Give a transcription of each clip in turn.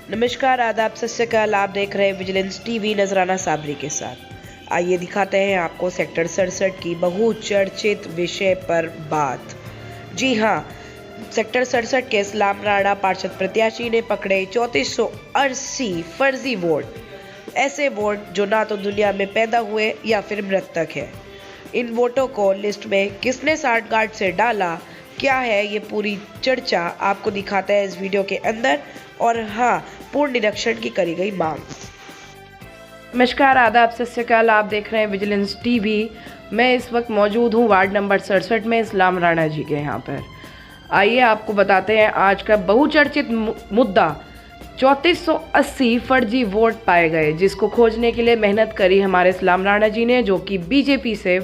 नमस्कार, आदाब, सत श्री अकाल। आप देख रहे हैं विजिलेंस टीवी नजराना साबरी के साथ। आइए दिखाते हैं आपको सेक्टर 67 की बहुचर्चित विषय पर बात। जी हाँ, सेक्टर 67 के इस्लाम राणा पार्षद प्रत्याशी ने पकड़े 3480 फर्जी वोट। ऐसे वोट जो ना तो दुनिया में पैदा हुए या फिर मृतक है। इन वोटों को लिस्ट में किसने साठगांठ से डाला, क्या है ये पूरी चर्चा आपको दिखाते हैं इस वीडियो के अंदर। और हाँ, पूर्ण निरीक्षण की करी गई मांग। नमस्कार, आदाब, सत श्री अकाल। आप देख रहे हैं विजिलेंस टीवी। मैं इस वक्त मौजूद हूँ वार्ड नंबर 67 में इस्लाम राणा जी के यहाँ पर। आइए आपको बताते हैं आज का बहुचर्चित मुद्दा। 3480 फर्जी वोट पाए गए, जिसको खोजने के लिए मेहनत करी हमारे इस्लाम राणा जी ने, जो कि बीजेपी से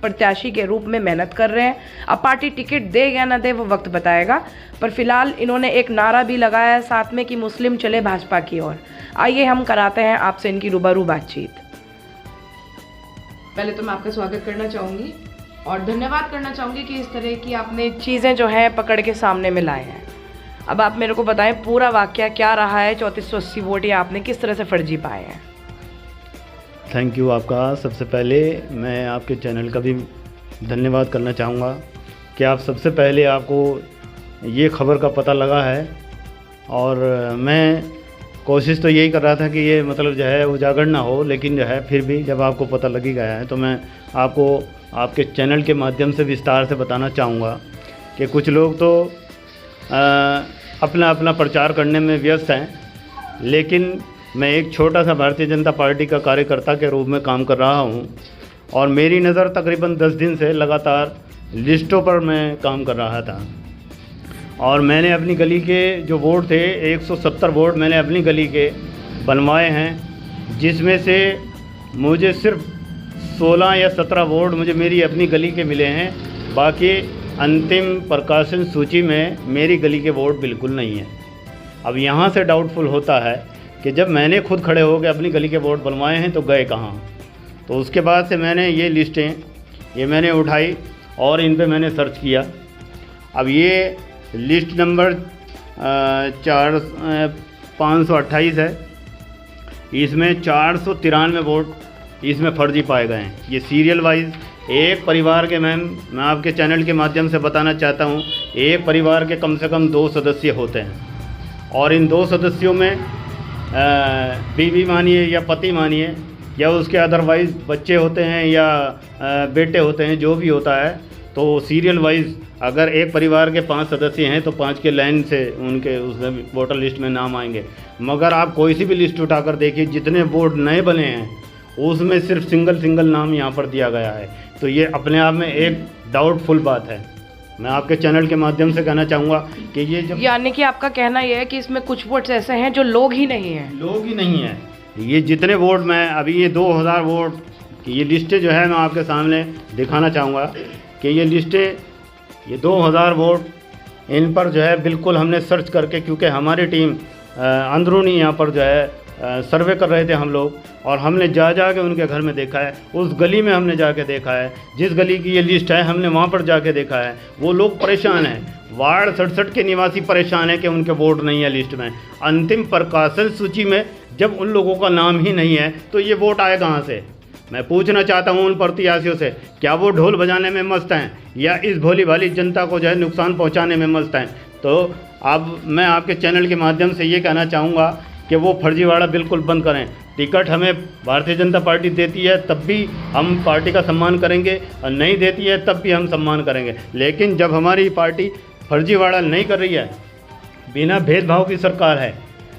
प्रत्याशी के रूप में मेहनत कर रहे हैं। अब पार्टी टिकट दे या ना दे वो वक्त बताएगा, पर फिलहाल इन्होंने एक नारा भी लगाया है साथ में कि मुस्लिम चले भाजपा की ओर। आइए हम कराते हैं आपसे इनकी रूबरू बातचीत। पहले तो मैं आपका स्वागत करना चाहूँगी और धन्यवाद करना चाहूँगी कि इस तरह की आपने चीज़ें जो हैं पकड़ के सामने में लाए हैं। अब आप मेरे को बताएं पूरा वाकया क्या रहा है। 3480 वोट ये आपने किस तरह से फर्जी पाए हैं? थैंक यू आपका। सबसे पहले मैं आपके चैनल का भी धन्यवाद करना चाहूँगा कि आप सबसे पहले आपको ये खबर का पता लगा है, और मैं कोशिश तो यही कर रहा था कि ये मतलब जो है उजागर ना हो, लेकिन जो है फिर भी जब आपको पता लग ही गया है तो मैं आपको आपके चैनल के माध्यम से विस्तार से बताना चाहूँगा कि कुछ लोग तो अपना अपना प्रचार करने में व्यस्त हैं, लेकिन मैं एक छोटा सा भारतीय जनता पार्टी का कार्यकर्ता के रूप में काम कर रहा हूं, और मेरी नज़र तकरीबन 10 दिन से लगातार लिस्टों पर मैं काम कर रहा था। और मैंने अपनी गली के जो वोट थे 170 वोट मैंने अपनी गली के बनवाए हैं, जिसमें से मुझे सिर्फ 16 या 17 वोट मुझे मेरी अपनी गली के मिले हैं। बाकी अंतिम प्रकाशन सूची में मेरी गली के वोट बिल्कुल नहीं है। अब यहाँ से डाउटफुल होता है कि जब मैंने खुद खड़े होकर अपनी गली के वोट बनवाए हैं तो गए कहाँ। तो उसके बाद से मैंने ये लिस्टें मैंने उठाई और इन पे मैंने सर्च किया। अब ये लिस्ट नंबर 528 है। इसमें 493 वोट इसमें फर्जी पाए गए हैं। ये सीरियल वाइज एक परिवार के मैं आपके चैनल के माध्यम से बताना चाहता हूँ, एक परिवार के कम से कम 2 सदस्य होते हैं, और इन 2 सदस्यों में बीवी मानिए या पति मानिए या उसके अदरवाइज़ बच्चे होते हैं या बेटे होते हैं, जो भी होता है। तो सीरियल वाइज अगर एक परिवार के 5 सदस्य हैं तो 5 के लाइन से उनके उस वोटर लिस्ट में नाम आएंगे। मगर आप कोई सी भी लिस्ट उठाकर देखिए, जितने वोट नए बने हैं उसमें सिर्फ सिंगल नाम यहाँ पर दिया गया है। तो ये अपने आप में एक डाउटफुल बात है। मैं आपके चैनल के माध्यम से कहना चाहूँगा कि ये जब यानी कि आपका कहना यह है कि इसमें कुछ वोट्स ऐसे हैं जो लोग ही नहीं हैं। ये जितने वोट मैं अभी ये 2000 वोट की ये लिस्टें जो है मैं आपके सामने दिखाना चाहूँगा कि ये लिस्टें ये 2000 वोट इन पर जो है बिल्कुल हमने सर्च करके, क्योंकि हमारी टीम अंदरूनी यहाँ पर जो है सर्वे कर रहे थे हम लोग, और हमने जा के उनके घर में देखा है, उस गली में हमने जाके देखा है, जिस गली की ये लिस्ट है हमने वहाँ पर जाके देखा है। वो लोग परेशान हैं, वार्ड 67 के निवासी परेशान हैं कि उनके वोट नहीं है लिस्ट में। अंतिम प्रकाशन सूची में जब उन लोगों का नाम ही नहीं है तो ये वोट आए कहाँ से? मैं पूछना चाहता हूँ उन प्रत्याशियों से, क्या वो ढोल बजाने में मस्त हैं या इस भोली भाली जनता को जो है नुकसान पहुँचाने में मस्त हैं? तो अब मैं आपके चैनल के माध्यम से ये कहना चाहूँगा कि वो फर्जीवाड़ा बिल्कुल बंद करें। टिकट हमें भारतीय जनता पार्टी देती है तब भी हम पार्टी का सम्मान करेंगे, और नहीं देती है तब भी हम सम्मान करेंगे। लेकिन जब हमारी पार्टी फर्जीवाड़ा नहीं कर रही है, बिना भेदभाव की सरकार है,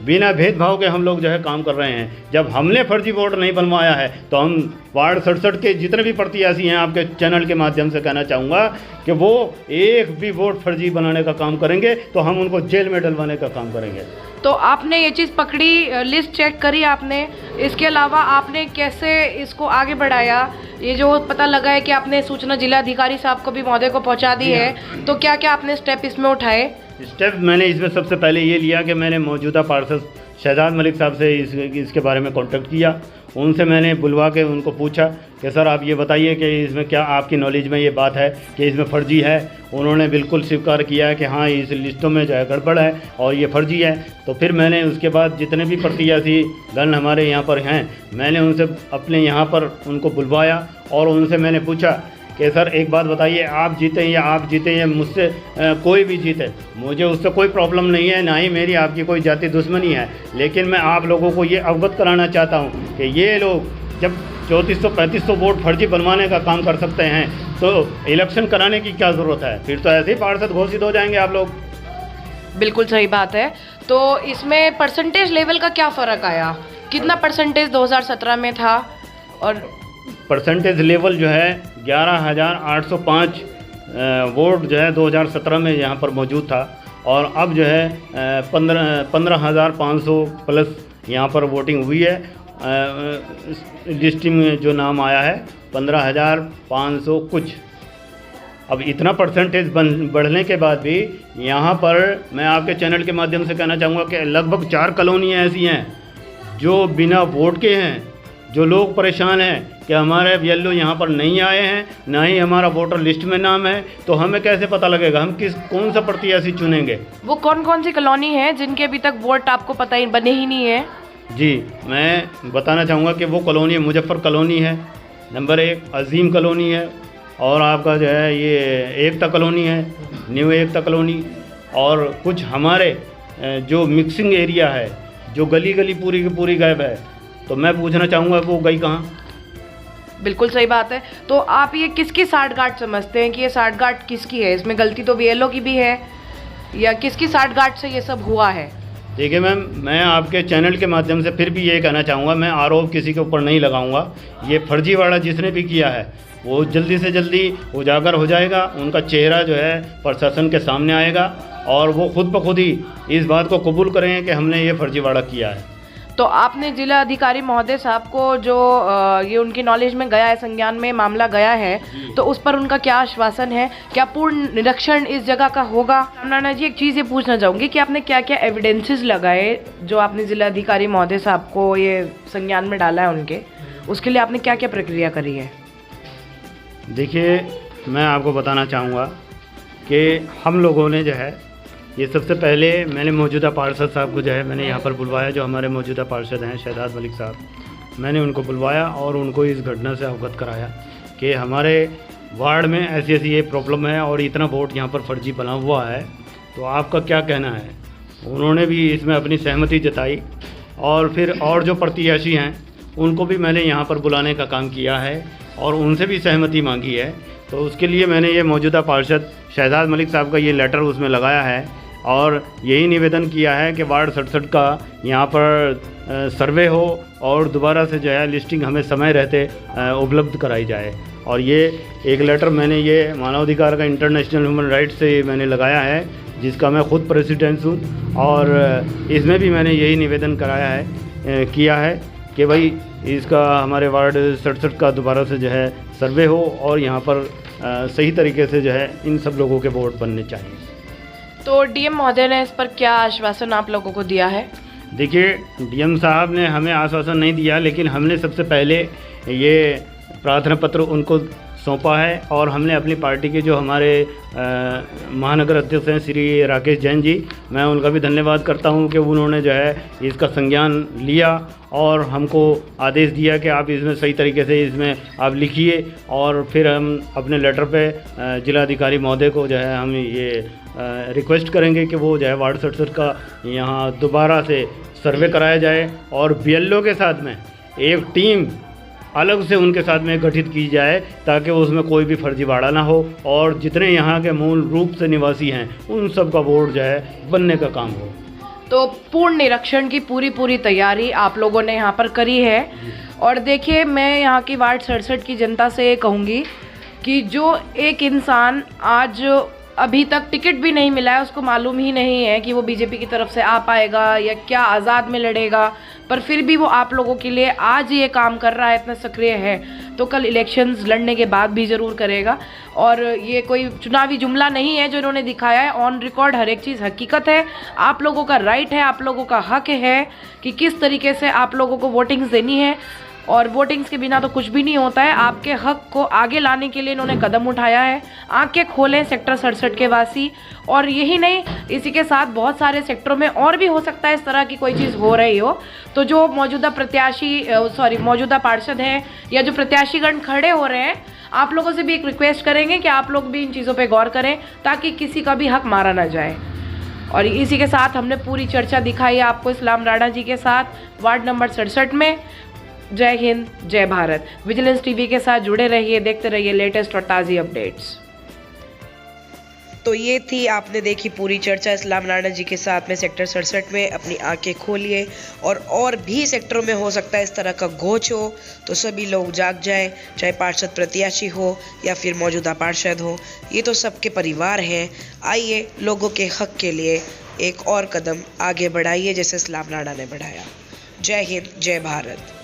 बिना भेदभाव के हम लोग जो है काम कर रहे हैं। जब हमने फर्जी वोट नहीं बनवाया है तो हम वार्ड 67 के जितने भी प्रत्याशी हैं आपके चैनल के माध्यम से कहना चाहूँगा कि वो एक भी वोट फर्जी बनाने का काम करेंगे तो हम उनको जेल में डलवाने का काम करेंगे। तो आपने ये चीज़ पकड़ी, लिस्ट चेक करी आपने, इसके अलावा आपने कैसे इसको आगे बढ़ाया? ये जो पता लगा है कि आपने सूचना जिलाधिकारी साहब को भी महोदय को पहुंचा दी है, तो क्या क्या आपने स्टेप इसमें उठाए? स्टेप मैंने इसमें सबसे पहले ये लिया कि मैंने मौजूदा पार्षद शहजाद मलिक साहब से इसके बारे में कांटेक्ट किया। उनसे मैंने बुलवा के उनको पूछा कि सर आप ये बताइए कि इसमें क्या आपकी नॉलेज में ये बात है कि इसमें फर्जी है। उन्होंने बिल्कुल स्वीकार किया है कि हाँ इस लिस्टों में जो है गड़बड़ है और ये फर्जी है। तो फिर मैंने उसके बाद जितने भी प्रत्याशी गण हमारे यहाँ पर हैं, मैंने उनसे अपने यहाँ पर उनको बुलवाया और उनसे मैंने पूछा कि सर एक बात बताइए, आप जीते या आप जीते या मुझसे कोई भी जीते, मुझे उससे कोई प्रॉब्लम नहीं है, ना ही मेरी आपकी कोई जाति दुश्मनी है। लेकिन मैं आप लोगों को ये अवगत कराना चाहता हूँ कि ये लोग जब 3400-3500 वोट फर्जी बनवाने का काम कर सकते हैं तो इलेक्शन कराने की क्या ज़रूरत है? फिर तो ऐसे ही पार्षद घोषित हो जाएंगे आप लोग। बिल्कुल सही बात है। तो इसमें परसेंटेज लेवल का क्या फ़र्क आया? कितना परसेंटेज 2017 में था? और परसेंटेज लेवल जो है 11,805 वोट जो है 2017 में यहाँ पर मौजूद था और अब जो है 15,500 प्लस यहाँ पर वोटिंग हुई है। लिस्ट में जो नाम आया है 15,500 कुछ। अब इतना परसेंटेज बढ़ने के बाद भी यहाँ पर मैं आपके चैनल के माध्यम से कहना चाहूँगा कि लगभग 4 कॉलोनियाँ ऐसी हैं जो बिना वोट के हैं, जो लोग परेशान हैं कि हमारे बीएलओ यहाँ पर नहीं आए हैं, ना ही हमारा वोटर लिस्ट में नाम है, तो हमें कैसे पता लगेगा हम कौन सा प्रत्याशी चुनेंगे? वो कौन कौन सी कॉलोनी है जिनके अभी तक वोट आपको पता ही बने ही नहीं है? जी मैं बताना चाहूँगा कि वो कॉलोनी मुजफ्फर कॉलोनी है, नंबर 1 अजीम कॉलोनी है, और आपका जो है ये एकता कॉलोनी है, न्यू एकता कॉलोनी, और कुछ हमारे जो मिक्सिंग एरिया है, जो गली गली पूरी की पूरी गायब है। तो मैं पूछना चाहूँगा वो गई कहाँ? बिल्कुल सही बात है। तो आप ये किसकी साठगांठ समझते हैं कि ये साठगांठ किसकी है? इसमें गलती तो बीएलओ की भी है या किसकी साठगांठ से ये सब हुआ है? देखिए मैम, मैं आपके चैनल के माध्यम से फिर भी ये कहना चाहूँगा, मैं आरोप किसी के ऊपर नहीं लगाऊंगा। ये फर्जीवाड़ा जिसने भी किया है वो जल्दी से जल्दी उजागर हो जाएगा, उनका चेहरा जो है प्रशासन के सामने आएगा और वो खुद ब खुद ही इस बात को कबूल करेंगे कि हमने ये फर्जीवाड़ा किया है। तो आपने जिला अधिकारी महोदय साहब को जो ये उनकी नॉलेज में गया है, संज्ञान में मामला गया है, तो उस पर उनका क्या आश्वासन है? क्या पूर्ण निरीक्षण इस जगह का होगा? नाना जी, एक चीज़ ये पूछना चाहूँगी कि आपने क्या क्या एविडेंसेस लगाए जो आपने जिला अधिकारी महोदय साहब को ये संज्ञान में डाला है उनके, उसके लिए आपने क्या क्या प्रक्रिया करी है? देखिए मैं आपको बताना चाहूँगा कि हम लोगों ने जो है ये सबसे पहले मैंने मौजूदा पार्षद साहब को जो है मैंने यहाँ पर बुलवाया, जो हमारे मौजूदा पार्षद हैं शहजाद मलिक साहब, मैंने उनको बुलवाया और उनको इस घटना से अवगत कराया कि हमारे वार्ड में ऐसी ऐसी ये प्रॉब्लम है और इतना वोट यहाँ पर फर्जी बना हुआ है, तो आपका क्या कहना है? उन्होंने भी इसमें अपनी सहमति जताई और फिर और जो प्रत्याशी हैं उनको भी मैंने यहाँ पर बुलाने का काम किया है और उनसे भी सहमति मांगी है। तो उसके लिए मैंने ये मौजूदा पार्षद शहजाद मलिक साहब का ये लेटर उसमें लगाया है और यही निवेदन किया है कि वार्ड 67 का यहाँ पर सर्वे हो और दोबारा से जो है लिस्टिंग हमें समय रहते उपलब्ध कराई जाए। और ये एक लेटर मैंने ये मानवाधिकार का इंटरनेशनल ह्यूमन राइट्स से मैंने लगाया है, जिसका मैं खुद प्रेसिडेंट हूँ, और इसमें भी मैंने यही निवेदन किया है कि भाई इसका हमारे वार्ड 67 का दोबारा से जो है सर्वे हो और यहाँ पर सही तरीके से जो है इन सब लोगों के वोट बनने चाहिए। तो डीएम महोदय ने इस पर क्या आश्वासन आप लोगों को दिया है? देखिए डीएम साहब ने हमें आश्वासन नहीं दिया, लेकिन हमने सबसे पहले ये प्रार्थना पत्र उनको सौंपा है और हमने अपनी पार्टी के जो हमारे महानगर अध्यक्ष हैं श्री राकेश जैन जी, मैं उनका भी धन्यवाद करता हूं कि उन्होंने जो है इसका संज्ञान लिया और हमको आदेश दिया कि आप इसमें सही तरीके से इसमें आप लिखिए, और फिर हम अपने लेटर पे जिलाधिकारी महोदय को जो है हम ये रिक्वेस्ट करेंगे कि वो जो है वार्ड 67 का यहाँ दोबारा से सर्वे कराया जाए और बीएलओ के साथ में एक टीम अलग से उनके साथ में गठित की जाए ताकि उसमें कोई भी फर्जीवाड़ा ना हो और जितने यहाँ के मूल रूप से निवासी हैं उन सब का वोट जो है बनने का काम हो। तो पूर्ण निरीक्षण की पूरी तैयारी आप लोगों ने यहाँ पर करी है। और देखिए, मैं यहाँ की वार्ड 67 की जनता से ये कहूँगी कि जो एक इंसान आज अभी तक टिकट भी नहीं मिला है, उसको मालूम ही नहीं है कि वो बीजेपी की तरफ से आ पाएगा या क्या आज़ाद में लड़ेगा, पर फिर भी वो आप लोगों के लिए आज ये काम कर रहा है, इतना सक्रिय है, तो तो कल इलेक्शंस लड़ने के बाद भी ज़रूर करेगा। और ये कोई चुनावी जुमला नहीं है जो इन्होंने दिखाया है, ऑन रिकॉर्ड हर एक चीज़ हकीकत है। आप लोगों का राइट है, आप लोगों का हक है कि किस तरीके से आप लोगों को वोटिंग्स देनी है, और वोटिंग्स के बिना तो कुछ भी नहीं होता है। आपके हक को आगे लाने के लिए इन्होंने कदम उठाया है। आंखें खोलें सेक्टर 67 के वासी। और यही नहीं, इसी के साथ बहुत सारे सेक्टरों में और भी हो सकता है इस तरह की कोई चीज़ हो रही हो। तो जो मौजूदा पार्षद हैं या जो प्रत्याशीगण खड़े हो रहे हैं, आप लोगों से भी एक रिक्वेस्ट करेंगे कि आप लोग भी इन चीज़ों पर गौर करें ताकि किसी का भी हक मारा ना जाए। और इसी के साथ हमने पूरी चर्चा दिखाई है आपको इस्लाम राणा जी के साथ वार्ड नंबर 67 में। जय हिंद, जय भारत। विजिलेंस टीवी के साथ जुड़े रहिए, देखते रहिए लेटेस्ट और ताज़ी अपडेट्स। तो ये थी, आपने देखी पूरी चर्चा इस्लाम राणा जी के साथ में सेक्टर 67 में। अपनी आंखें खोलिए, और भी सेक्टरों में हो सकता है इस तरह का घोच हो, तो सभी लोग जाग जाएं, चाहे पार्षद प्रत्याशी हो या फिर मौजूदा पार्षद हो, ये तो सबके परिवार हैं। आइए लोगों के हक के लिए एक और कदम आगे बढ़ाइए जैसे इस्लाम राणा ने बढ़ाया। जय हिंद, जय भारत।